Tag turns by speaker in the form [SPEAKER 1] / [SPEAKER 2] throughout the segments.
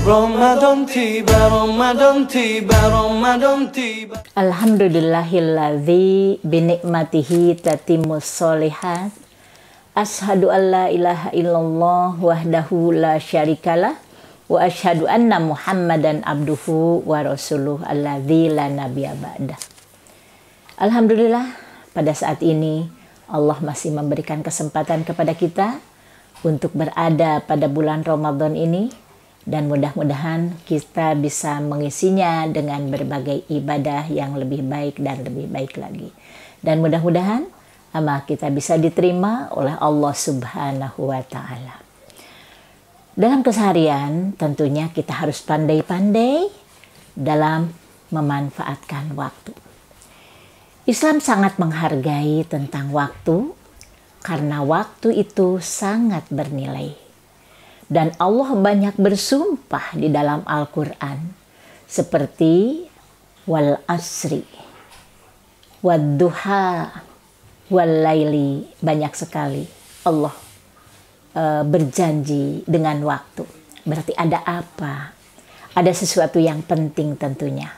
[SPEAKER 1] Ramadan tiba, Ramadan tiba, Ramadan tiba.
[SPEAKER 2] Alhamdulillahilladzi binikmatihi tatimmus sholihat. Ashadu an la ilaha illallah wahdahu la syarikalah. Wa ashadu anna Muhammadan abduhu wa rasuluh alladzi la nabiyya ba'dah. Alhamdulillah, pada saat ini Allah masih memberikan kesempatan kepada kita untuk berada pada bulan Ramadan ini, dan mudah-mudahan kita bisa mengisinya dengan berbagai ibadah yang lebih baik dan lebih baik lagi. Dan mudah-mudahan amal kita bisa diterima oleh Allah Subhanahu wa Ta'ala. Dalam keseharian tentunya kita harus pandai-pandai dalam memanfaatkan waktu. Islam sangat menghargai tentang waktu karena waktu itu sangat bernilai. Dan Allah banyak bersumpah di dalam Al-Quran seperti wal asri, wad duha, wal laili. Banyak sekali Allah berjanji dengan waktu. Berarti ada apa? Ada sesuatu yang penting tentunya.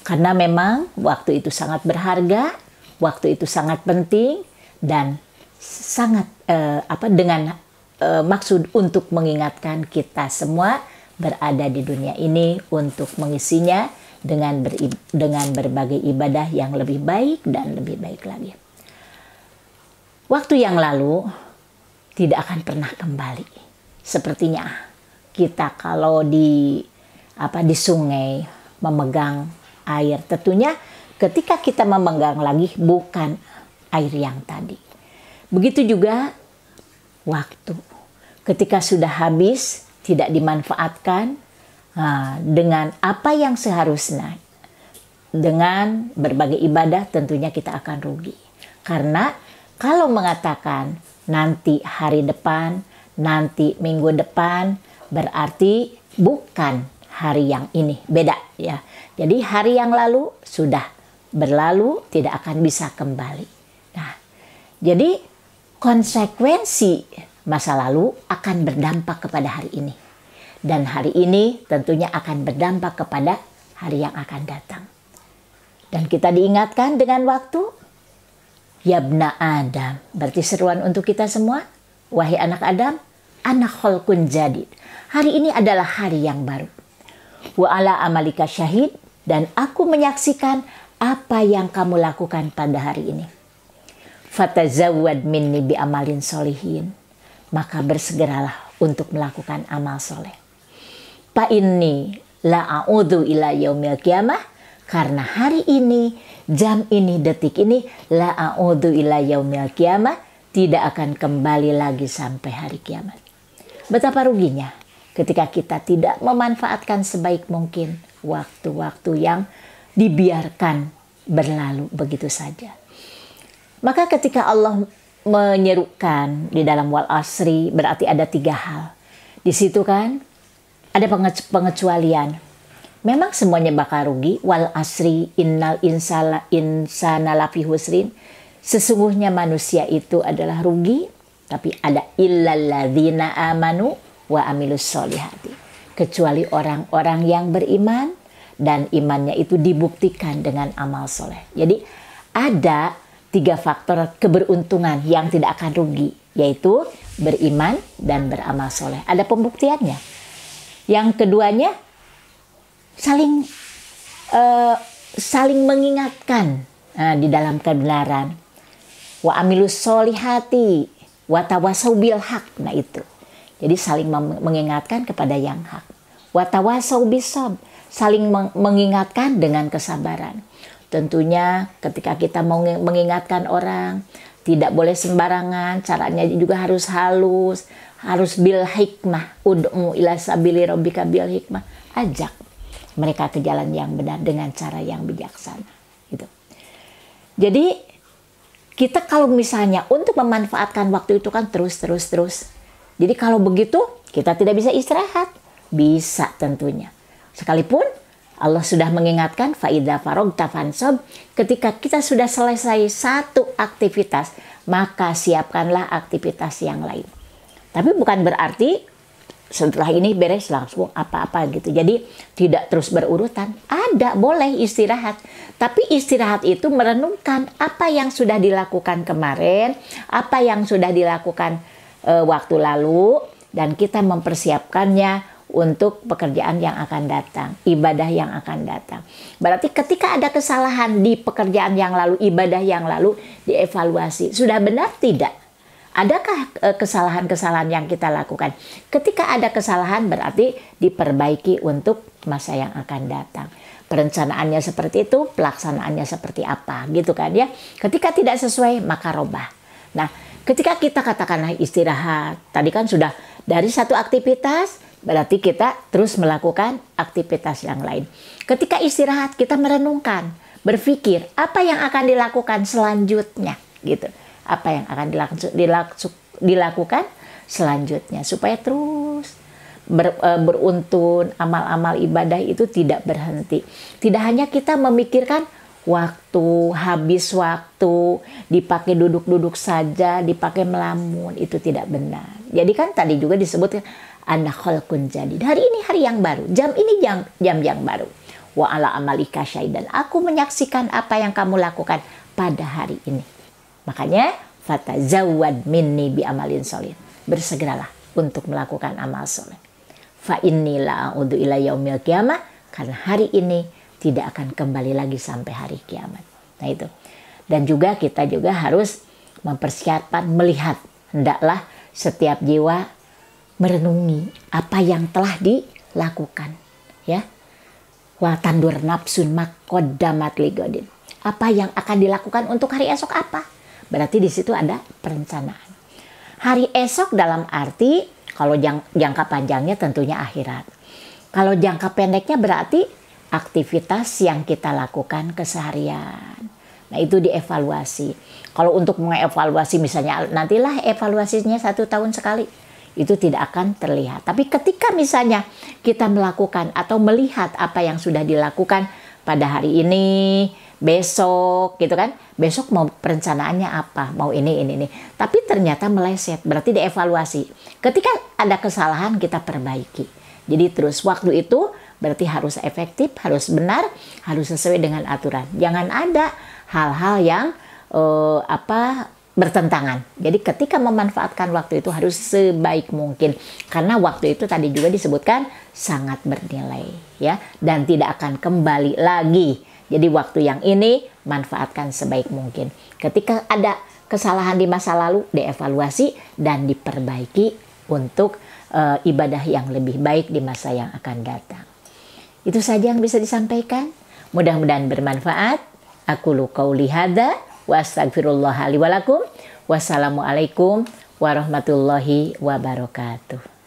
[SPEAKER 2] Karena memang waktu itu sangat berharga, waktu itu sangat penting, dan sangat dengan maksud untuk mengingatkan kita semua berada di dunia ini untuk mengisinya dengan berbagai ibadah yang lebih baik dan lebih baik lagi. Waktu yang lalu tidak akan pernah kembali. Sepertinya kita kalau di sungai memegang air, tentunya ketika kita memegang lagi bukan air yang tadi. Begitu juga waktu. Ketika sudah habis, tidak dimanfaatkan dengan apa yang seharusnya. Dengan berbagai ibadah tentunya kita akan rugi. Karena kalau mengatakan nanti hari depan, nanti minggu depan, berarti bukan hari yang ini. Beda ya. Jadi hari yang lalu sudah berlalu, tidak akan bisa kembali. Nah, jadi konsekuensi masa lalu akan berdampak kepada hari ini. Dan hari ini tentunya akan berdampak kepada hari yang akan datang. Dan kita diingatkan dengan waktu. Yabna Adam. Berarti seruan untuk kita semua. Wahai anak Adam, ana khalqun jadid. Hari ini adalah hari yang baru. Wa ala amalika syahid. Dan aku menyaksikan apa yang kamu lakukan pada hari ini. Fatazawwad minni bi amalin solihin. Maka bersegeralah untuk melakukan amal soleh. Pa inni la a'udhu ila yaumil qiyamah. Karena hari ini, jam ini, detik ini, la a'udhu ila yaumil qiyamah. Tidak akan kembali lagi sampai hari kiamat. Betapa ruginya ketika kita tidak memanfaatkan sebaik mungkin waktu-waktu yang dibiarkan berlalu begitu saja. Maka ketika Allah menyerukan di dalam wal asri, berarti ada 3 hal. Di situ kan ada pengecualian. Memang semuanya bakal rugi. Wal asri innal insana lafi husrin. Sesungguhnya manusia itu adalah rugi. Tapi ada illalladzina amanu wa amilus solihati. Kecuali orang-orang yang beriman dan imannya itu dibuktikan dengan amal soleh. Jadi ada 3 faktor keberuntungan yang tidak akan rugi, yaitu beriman dan beramal soleh. Ada pembuktiannya. Yang keduanya saling mengingatkan di dalam kebenaran. Wa amilus solihati wa tawasau bil haq. Nah itu. Jadi saling mengingatkan kepada yang hak. Wa tawasau bisab. Saling mengingatkan dengan kesabaran. Tentunya ketika kita mau mengingatkan orang, tidak boleh sembarangan, caranya juga harus halus, harus bil hikmah, ud'u ila sabili rabbika bil hikmah. Ajak mereka ke jalan yang benar dengan cara yang bijaksana. Gitu. Jadi kita kalau misalnya untuk memanfaatkan waktu itu kan terus. Jadi kalau begitu kita tidak bisa istirahat. Bisa tentunya. Sekalipun Allah sudah mengingatkan faidza faragta fansab, ketika kita sudah selesai satu aktivitas, maka siapkanlah aktivitas yang lain. Tapi bukan berarti setelah ini beres langsung apa-apa gitu. Jadi tidak terus berurutan. Ada, boleh istirahat. Tapi istirahat itu merenungkan apa yang sudah dilakukan kemarin, apa yang sudah dilakukan waktu lalu, dan kita mempersiapkannya untuk pekerjaan yang akan datang, ibadah yang akan datang. Berarti ketika ada kesalahan di pekerjaan yang lalu, ibadah yang lalu, dievaluasi. Sudah benar tidak? Adakah kesalahan-kesalahan yang kita lakukan? Ketika ada kesalahan berarti diperbaiki untuk masa yang akan datang. Perencanaannya seperti itu, pelaksanaannya seperti apa gitu kan ya. Ketika tidak sesuai maka robah. Nah, ketika kita katakanlah istirahat, tadi kan sudah dari satu aktivitas, berarti kita terus melakukan aktivitas yang lain. Ketika istirahat kita merenungkan, berpikir apa yang akan dilakukan selanjutnya gitu. Apa yang akan dilakukan selanjutnya supaya terus beruntun, amal-amal ibadah itu tidak berhenti. Tidak hanya kita memikirkan waktu, habis waktu, dipakai duduk-duduk saja, dipakai melamun, itu tidak benar. Jadi kan tadi juga disebutkan ana khalqun jadid. Hari ini hari yang baru, jam ini jam yang baru. Wa ala amalika syaidan. Aku menyaksikan apa yang kamu lakukan pada hari ini. Makanya fatazawwad minni bi amalin sholih. Bersegeralah untuk melakukan amal soleh. Fa inni la a'udzu ila yaumil qiyamah, karena hari ini tidak akan kembali lagi sampai hari kiamat. Nah itu. Dan juga kita juga harus mempersiapkan, melihat, hendaklah setiap jiwa merenungi apa yang telah dilakukan, ya. Wa tandur nafsun maqaddamat ligodin. Apa yang akan dilakukan untuk hari esok apa? Berarti di situ ada perencanaan. Hari esok dalam arti kalau jangka panjangnya tentunya akhirat. Kalau jangka pendeknya berarti aktivitas yang kita lakukan keseharian. Nah itu dievaluasi. Kalau untuk mengevaluasi misalnya nantilah evaluasinya 1 tahun sekali. Itu tidak akan terlihat. Tapi ketika misalnya kita melakukan atau melihat apa yang sudah dilakukan pada hari ini, besok gitu kan, besok mau perencanaannya apa, mau ini. Tapi ternyata meleset, berarti dievaluasi. Ketika ada kesalahan kita perbaiki. Jadi terus waktu itu berarti harus efektif, harus benar, harus sesuai dengan aturan. Jangan ada hal-hal yang bertentangan. Jadi ketika memanfaatkan waktu itu harus sebaik mungkin. Karena waktu itu tadi juga disebutkan sangat bernilai ya, dan tidak akan kembali lagi. Jadi waktu yang ini manfaatkan sebaik mungkin. Ketika ada kesalahan di masa lalu dievaluasi dan diperbaiki untuk ibadah yang lebih baik di masa yang akan datang. Itu saja yang bisa disampaikan. Mudah-mudahan bermanfaat. Aku qauli hadza wa astaghfirullah li wa lakum. Wassalamualaikum warahmatullahi wabarakatuh.